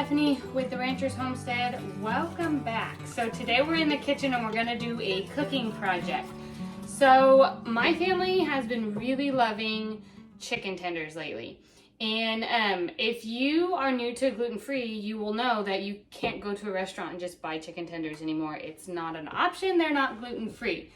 Stephanie with the Rancher's Homestead. Welcome back. So today we're in the kitchen and we're gonna do a cooking project. So my family has been really loving chicken tenders lately. And if you are new to gluten-free, you will know that you can't go to a restaurant and just buy chicken tenders anymore. It's not an option, they're not gluten-free.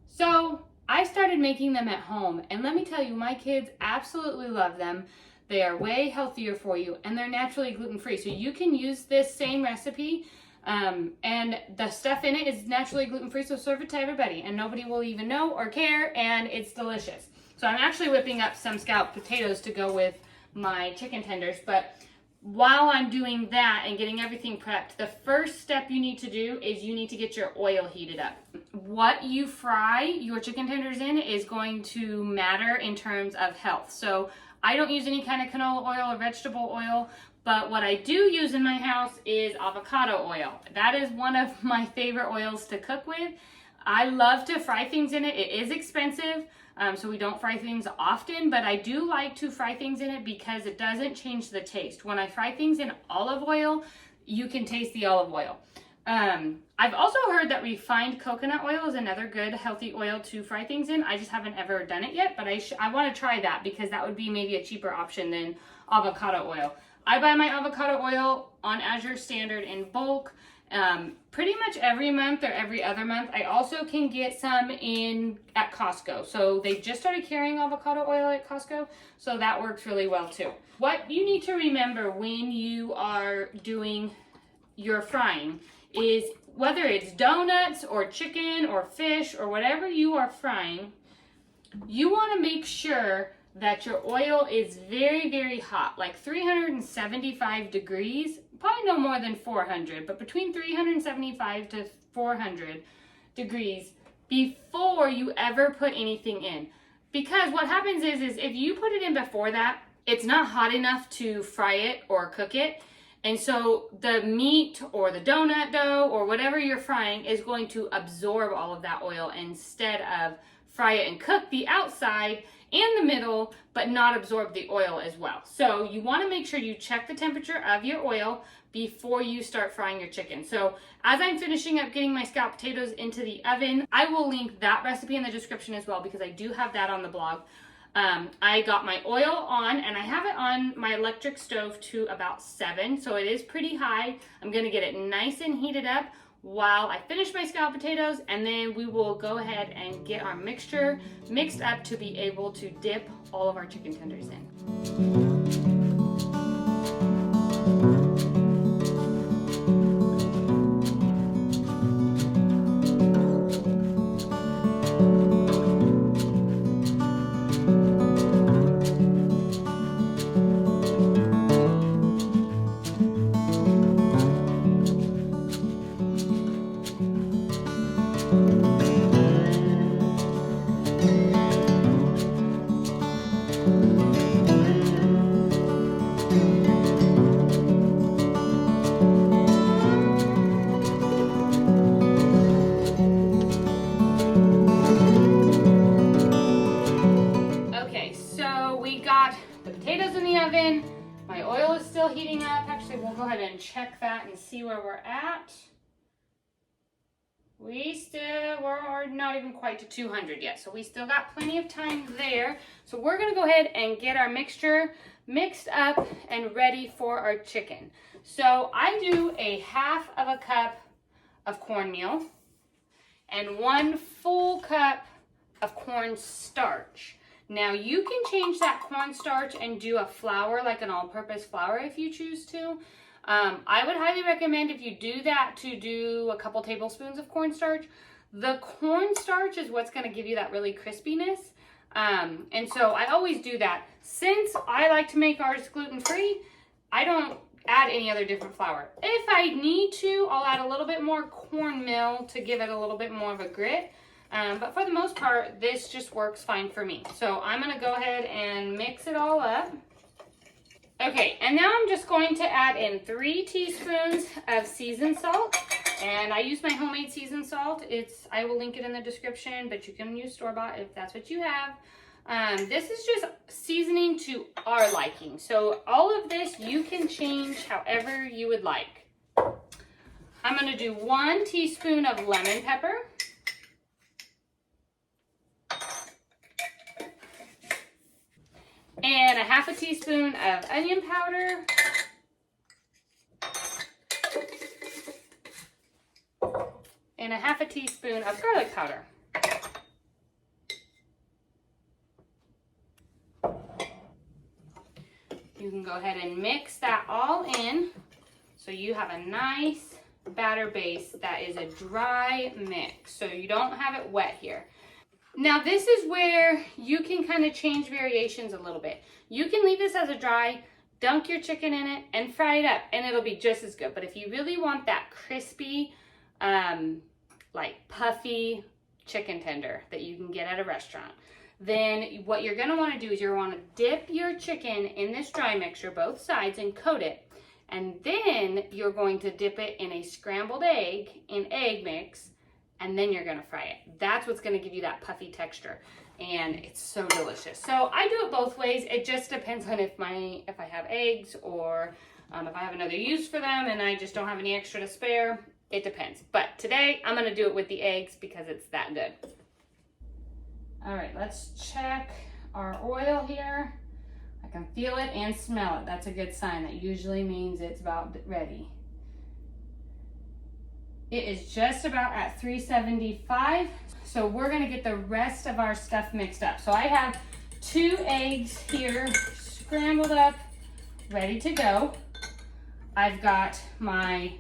So I started making them at home, and let me tell you, my kids absolutely love them. They are way healthier for you, and they're naturally gluten-free. So you can use this same recipe, and the stuff in it is naturally gluten-free, so serve it to everybody, and nobody will even know or care, and it's delicious. So I'm actually whipping up some scalloped potatoes to go with my chicken tenders, but while I'm doing that and getting everything prepped, the first step you need to do is you need to get your oil heated up. What you fry your chicken tenders in is going to matter in terms of health. So I don't use any kind of canola oil or vegetable oil, but what I do use in my house is avocado oil. That is one of my favorite oils to cook with. I love to fry things in it. It is expensive, so we don't fry things often, but I do like to fry things in it because it doesn't change the taste. When I fry things in olive oil, you can taste the olive oil. I've also heard that refined coconut oil is another good healthy oil to fry things in. I just haven't ever done it yet, but I want to try that because that would be maybe a cheaper option than avocado oil. I buy my avocado oil on Azure Standard in bulk pretty much every month or every other month. I also can get some at Costco. So they just started carrying avocado oil at Costco, so that works really well too. What you need to remember when you are doing your frying is whether it's donuts or chicken or fish or whatever you are frying, you want to make sure that your oil is very, very hot, like 375 degrees, probably no more than 400, but between 375 to 400 degrees before you ever put anything in. Because what happens is if you put it in before that, it's not hot enough to fry it or cook it. And so the meat or the donut dough or whatever you're frying is going to absorb all of that oil instead of fry it and cook the outside and the middle, but not absorb the oil as well. So you want to make sure you check the temperature of your oil before you start frying your chicken. So as I'm finishing up getting my scalloped potatoes into the oven, I will link that recipe in the description as well because I do have that on the blog. I got my oil on and I have it on my electric stove to about 7, so it is pretty high. I'm gonna get it nice and heated up while I finish my scalloped potatoes, and then we will go ahead and get our mixture mixed up to be able to dip all of our chicken tenders in. The potatoes in the oven. My oil is still heating up. Actually, we'll go ahead and check that and see where we're at. We're not even quite to 200 yet, so we still got plenty of time there. So we're gonna go ahead and get our mixture mixed up and ready for our chicken. So I do a half of a cup of cornmeal and 1 full cup of cornstarch. Now you can change that cornstarch and do a flour, like an all-purpose flour if you choose to. I would highly recommend if you do that to do a couple tablespoons of cornstarch. The cornstarch is what's going to give you that really crispiness. And so I always do that. Since I like to make ours gluten-free, I don't add any other different flour. If I need to, I'll add a little bit more cornmeal to give it a little bit more of a grit. But for the most part, this just works fine for me. So I'm going to go ahead and mix it all up. Okay, and now I'm just going to add in 3 teaspoons of seasoned salt. And I use my homemade seasoned salt. I will link it in the description, but you can use store-bought if that's what you have. This is just seasoning to our liking. So all of this you can change however you would like. I'm going to do 1 teaspoon of lemon pepper. And a 1/2 teaspoon of onion powder. And a 1/2 teaspoon of garlic powder. You can go ahead and mix that all in so you have a nice batter base that is a dry mix, so you don't have it wet here. Now this is where you can kind of change variations a little bit. You can leave this as a dry, dunk your chicken in it, and fry it up, and it'll be just as good. But if you really want that crispy, like puffy chicken tender that you can get at a restaurant, then what you're going to want to do is you're going to want to dip your chicken in this dry mixture, both sides, and coat it. And then you're going to dip it in a scrambled egg in egg mix, and then you're going to fry it. That's what's going to give you that puffy texture, and it's so delicious. So I do it both ways. It just depends on if I have eggs, or if I have another use for them and I just don't have any extra to spare. It depends. But today I'm going to do it with the eggs because it's that good. All right, let's check our oil here. I can feel it and smell it. That's a good sign. That usually means it's about ready. It is just about at 375. So we're gonna get the rest of our stuff mixed up. So I have 2 eggs here, scrambled up, ready to go. I've got my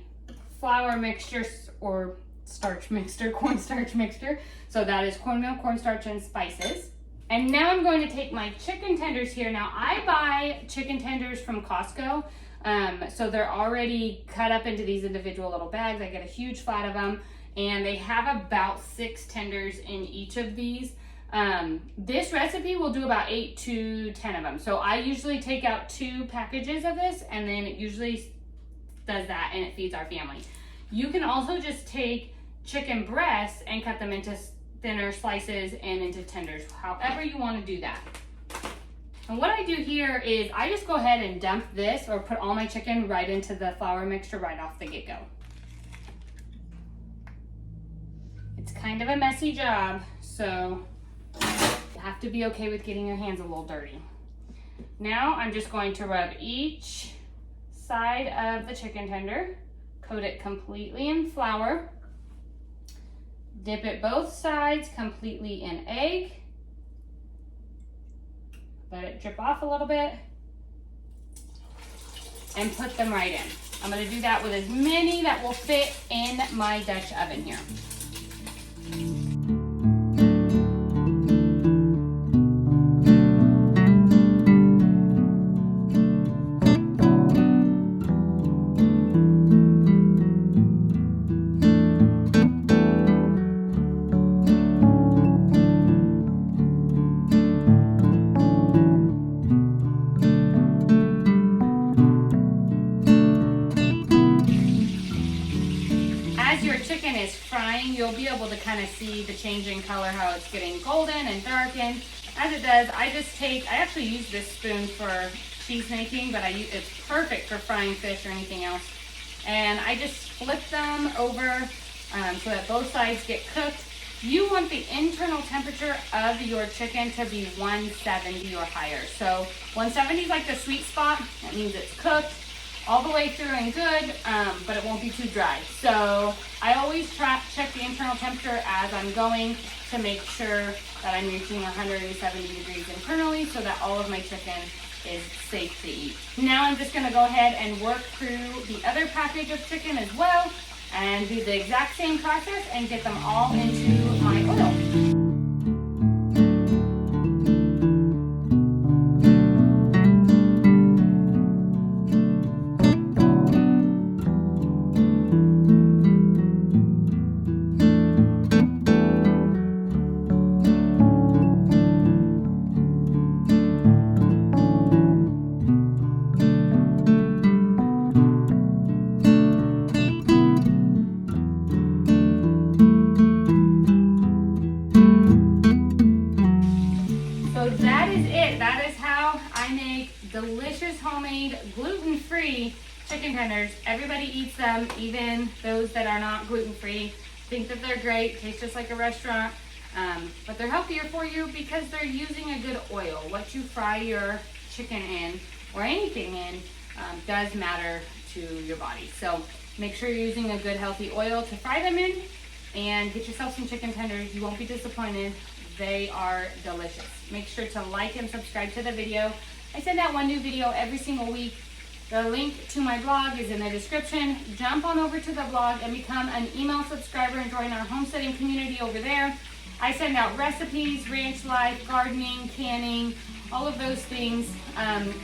flour mixture, or starch mixture, cornstarch mixture. So that is cornmeal, cornstarch, and spices. And now I'm going to take my chicken tenders here. Now I buy chicken tenders from Costco. So they're already cut up into these individual little bags. I get a huge flat of them, and they have about 6 tenders in each of these. This recipe will do about 8 to 10 of them. So I usually take out 2 packages of this, and then it usually does that, and it feeds our family. You can also just take chicken breasts and cut them into thinner slices and into tenders, however you want to do that. And what I do here is I just go ahead and dump this, or put all my chicken right into the flour mixture right off the get-go. It's kind of a messy job, so you have to be okay with getting your hands a little dirty. Now I'm just going to rub each side of the chicken tender, coat it completely in flour, dip it both sides completely in egg, let it drip off a little bit, and put them right in. I'm going to do that with as many that will fit in my Dutch oven here. Chicken is frying, you'll be able to kind of see the change in color, how it's getting golden and darkened. As it does, I actually use this spoon for cheese making, but it's perfect for frying fish or anything else. And I just flip them over so that both sides get cooked. You want the internal temperature of your chicken to be 170 or higher. So 170 is like the sweet spot. That means it's cooked all the way through and good, but it won't be too dry. So I always check the internal temperature as I'm going to make sure that I'm reaching 170 degrees internally so that all of my chicken is safe to eat. Now I'm just gonna go ahead and work through the other package of chicken as well and do the exact same process and get them all into my oil. delicious homemade gluten-free chicken tenders. Everybody eats them, even those that are not gluten-free. Think that they're great, taste just like a restaurant, but they're healthier for you because they're using a good oil. What you fry your chicken in, or anything in, does matter to your body. So make sure you're using a good healthy oil to fry them in, and get yourself some chicken tenders. You won't be disappointed. They are delicious. Make sure to like and subscribe to the video. I send out one new video every single week. The link to my blog is in the description. Jump on over to the blog and become an email subscriber and join our homesteading community over there. I send out recipes, ranch life, gardening, canning, all of those things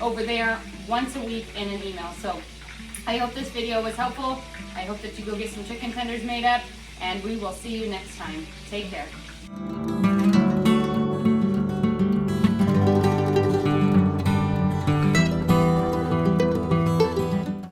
over there once a week in an email. So I hope this video was helpful. I hope that you go get some chicken tenders made up, and we will see you next time. Take care.